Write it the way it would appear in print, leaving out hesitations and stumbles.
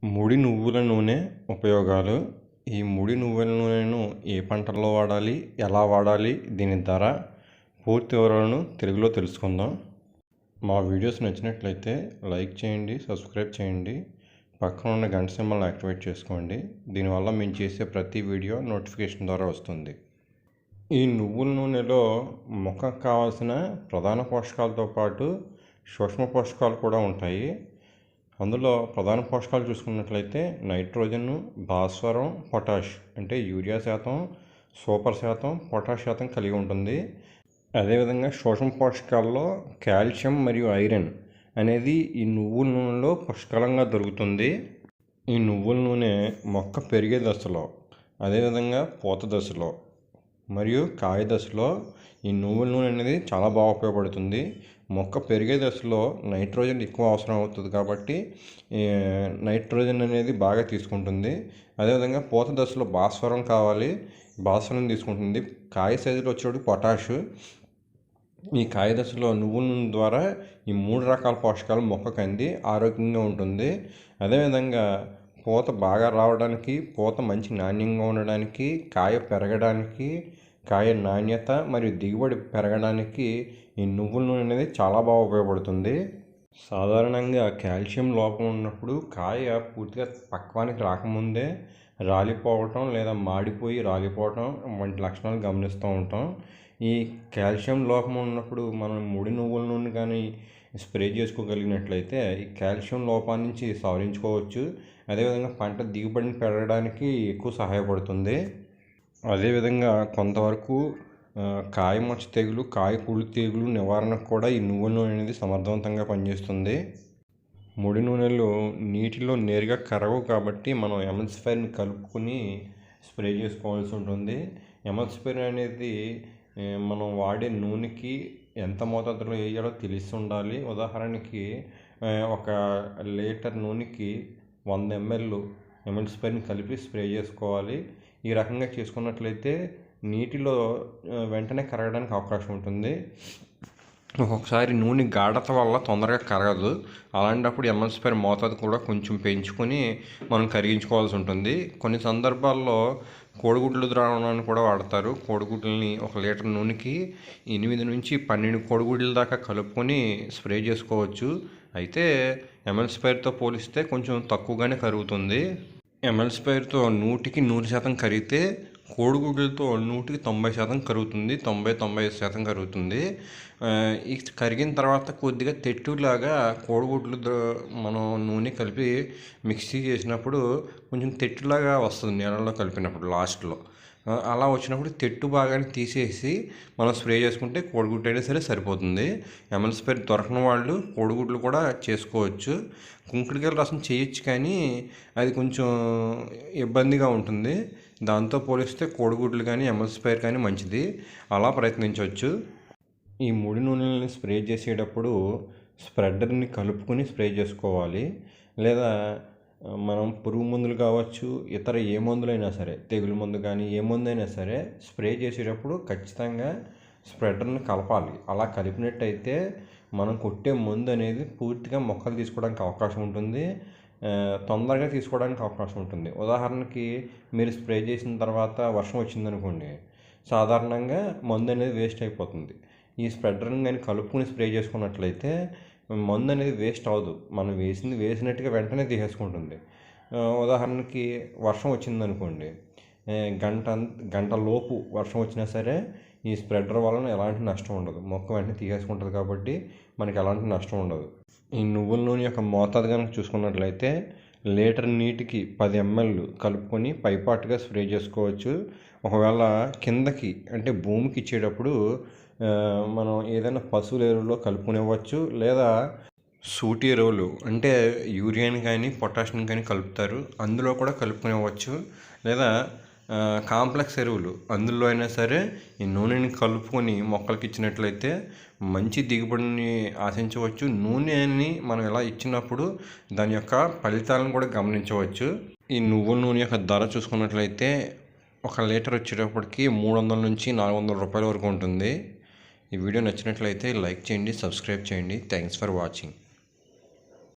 ముడి నువ్వుల నూనె ఉపయోగాలు. ఈ ముడి నువ్వుల నూనెను ఏ పంటల్లో వాడాలి, ఎలా వాడాలి, దీని ధర, పూర్తి వివరాలను తెలుగులో తెలుసుకుందాం. మా వీడియోస్ నచ్చినట్లయితే లైక్ చేయండి, సబ్స్క్రైబ్ చేయండి, పక్కన ఉన్న గంట సింబల్ని యాక్టివేట్ చేసుకోండి. దీనివల్ల మేము చేసే ప్రతి వీడియో నోటిఫికేషన్ ద్వారా వస్తుంది. ఈ నువ్వుల నూనెలో మొక్కకు కావాల్సిన ప్రధాన పోషకాలతో పాటు సూక్ష్మ పోషకాలు కూడా ఉంటాయి. అందులో ప్రధాన పోషకాలు చూసుకున్నట్లయితే నైట్రోజన్, భాస్వరం, పొటాష్ అంటే యూరియా శాతం, సూపర్ శాతం, పొటాష్ శాతం కలిగి ఉంటుంది. అదేవిధంగా సూక్ష్మ పోషకాల్లో కాల్షియం మరియు ఐరన్ అనేది ఈ నువ్వుల నూనెలో పుష్కలంగా దొరుకుతుంది. ఈ నువ్వుల నూనె మొక్క పెరిగే దశలో, అదేవిధంగా పూత దశలో మరియు కాయ దశలో ఈ నువ్వుల నూనె అనేది చాలా బాగా ఉపయోగపడుతుంది. మొక్క పెరిగే దశలో నైట్రోజన్ ఎక్కువ అవసరం అవుతుంది కాబట్టి నైట్రోజన్ అనేది బాగా తీసుకుంటుంది. అదేవిధంగా పూత దశలో భాస్వరం కావాలి, భాస్వరం తీసుకుంటుంది. కాయ సైజులో వచ్చేటప్పుడు పొటాష్. ఈ కాయ దశలో నువ్వుల నూనె ద్వారా ఈ 3 రకాల పోషకాలు మొక్కకు అంది ఆరోగ్యంగా ఉంటుంది. అదేవిధంగా పూత బాగా రావడానికి, పూత మంచి నాణ్యంగా ఉండడానికి, కాయ పెరగడానికి, కాయ నాణ్యత మరియు దిగుబడి పెరగడానికి ఈ నువ్వుల నూనె అనేది చాలా బాగా ఉపయోగపడుతుంది. సాధారణంగా కాల్షియం లోపం ఉన్నప్పుడు కాయ పూర్తిగా పక్వానికి రాకముందే రాలిపోవటం లేదా మాడిపోయి రాలిపోవటం వంటి లక్షణాలు గమనిస్తూ ఉంటాం. ఈ కాల్షియం లోపం ఉన్నప్పుడు మనం ముడి నువ్వుల నూనె కానీ స్ప్రే చేసుకోగలిగినట్లయితే ఈ కాల్షియం లోపాన్ని నుంచి సవరించుకోవచ్చు. అదేవిధంగా పంట దిగుబడిని పెరగడానికి ఎక్కువ సహాయపడుతుంది. అదేవిధంగా కొంతవరకు కాయ మచ్చ తెగులు, కాయ కుళ్ళు తెగులు నివారణకు కూడా ఈ నువ్వుల నూనె అనేది సమర్థవంతంగా పనిచేస్తుంది. ముడి నూనెలు నీటిలో నేరుగా కరగవు కాబట్టి మనం ఎమల్సిఫైర్ని కలుపుకొని స్ప్రే చేసుకోవాల్సి ఉంటుంది. ఎమల్సిఫైర్ అనేది మనం వాడే నూనెకి ఎంత మోతాదులో వేయాలో తెలిసి ఉండాలి. ఉదాహరణకి 1 లీటర్ నూనెకి 100 ml ఎమల్సిఫైర్ని కలిపి స్ప్రే చేసుకోవాలి. ఈ రకంగా చేసుకున్నట్లయితే నీటిలో వెంటనే కరగడానికి అవకాశం ఉంటుంది. ఒక్కొక్కసారి నూనె గాఢత వల్ల తొందరగా కరగదు. అలాంటప్పుడు ఎమల్సిఫైర్ మోతాదు కూడా కొంచెం పెంచుకొని మనం కరిగించుకోవాల్సి ఉంటుంది. కొన్ని సందర్భాల్లో కోడిగుడ్లు ద్రావణాన్ని కూడా వాడతారు. కోడిగుడ్లని 1 లీటర్ నూనెకి 8 నుంచి 12 కోడిగుడ్ల దాకా కలుపుకొని స్ప్రే చేసుకోవచ్చు. అయితే ఎమల్సిఫైర్తో పోలిస్తే కొంచెం తక్కువగానే కరుగుతుంది. ఎమల్సిఫైర్తో 100కి 100% కరిగితే కోడిగుడ్లతో 100కి 90% కరుగుతుంది. 90-95% కరుగుతుంది. ఈ కరిగిన తర్వాత కొద్దిగా తెట్టులాగా కోడిగుడ్లు మనం నూనె కలిపి మిక్సీ చేసినప్పుడు కొంచెం తెట్టులాగా వస్తుంది నీళ్ళలో కలిపినప్పుడు లాస్ట్లో. అలా వచ్చినప్పుడు తెట్టు భాగాన్ని తీసేసి మనం స్ప్రే చేసుకుంటే కోడిగుడ్డు అయినా సరే సరిపోతుంది. ఎమల్సిఫైర్ దొరకని వాళ్ళు కోడిగుడ్లు కూడా చేసుకోవచ్చు. కుంకుడుకాయల రసం చేయొచ్చు కానీ అది కొంచెం ఇబ్బందిగా ఉంటుంది. దాంతో పోలిస్తే కోడిగుడ్లు కానీ ఎమల్సిఫైర్ కానీ మంచిది. అలా ప్రయత్నించవచ్చు. ఈ ముడి నూనెలని స్ప్రే చేసేటప్పుడు స్ప్రెడర్ని కలుపుకొని స్ప్రే చేసుకోవాలి. లేదా మనం పురుగు మందులు కావచ్చు, ఇతర ఏ మందులైనా సరే, తెగులు మందు కానీ ఏ మందైనా సరే స్ప్రే చేసేటప్పుడు ఖచ్చితంగా స్ప్రెడర్ని కలపాలి. అలా కలిపినట్టయితే మనం కొట్టే మందు అనేది పూర్తిగా మొక్కలు తీసుకోవడానికి అవకాశం ఉంటుంది. తొందరగా తీసుకోవడానికి అవకాశం ఉంటుంది. ఉదాహరణకి మీరు స్ప్రే చేసిన తర్వాత వర్షం వచ్చిందనుకోండి, సాధారణంగా మందు అనేది వేస్ట్ అయిపోతుంది. ఈ స్ప్రెడర్ని కానీ కలుపుకొని స్ప్రే చేసుకున్నట్లయితే మందు అనేది వేస్ట్ అవ్వదు. మనం వేసినట్టుగా వెంటనే తీసేసుకుంటుంది. ఉదాహరణకి వర్షం వచ్చిందనుకోండి, గంట లోపు వర్షం వచ్చినా సరే ఈ స్ప్రెడర్ వలన ఎలాంటి నష్టం ఉండదు. మొక్క వెంటనే తీసేసుకుంటుంది కాబట్టి మనకి ఎలాంటి నష్టం ఉండదు. ఈ నువ్వుల నూనె యొక్క మోతాదు కనుక చూసుకున్నట్లయితే లీటర్ నీటికి 10 ml కలుపుకొని పైపాటుగా స్ప్రే చేసుకోవచ్చు. ఒకవేళ కిందకి అంటే భూమికి ఇచ్చేటప్పుడు మనం ఏదైనా పశువుల ఎరువులో కలుపుకునివ్వచ్చు. లేదా సూటి ఎరువులు అంటే యూరియాని కానీ పొటాషియం కానీ కలుపుతారు, అందులో కూడా కలుపుకునివ్వచ్చు. లేదా కాంప్లెక్స్ ఎరువులు అందులో అయినా సరే ఈ నూనెని కలుపుకొని మొక్కలకి ఇచ్చినట్లయితే మంచి దిగుబడిని ఆశించవచ్చు. నూనెని మనం ఇలా ఇచ్చినప్పుడు దాని యొక్క ఫలితాలను కూడా గమనించవచ్చు. ఈ నువ్వుల నూనె యొక్క ధర చూసుకున్నట్లయితే 1 లీటర్ వచ్చేటప్పటికి 300 నుంచి 400 రూపాయల వరకు ఉంటుంది. ఈ వీడియో నచ్చినట్లయితే లైక్ చేయండి, సబ్స్క్రైబ్ చేయండి. Thanks for watching.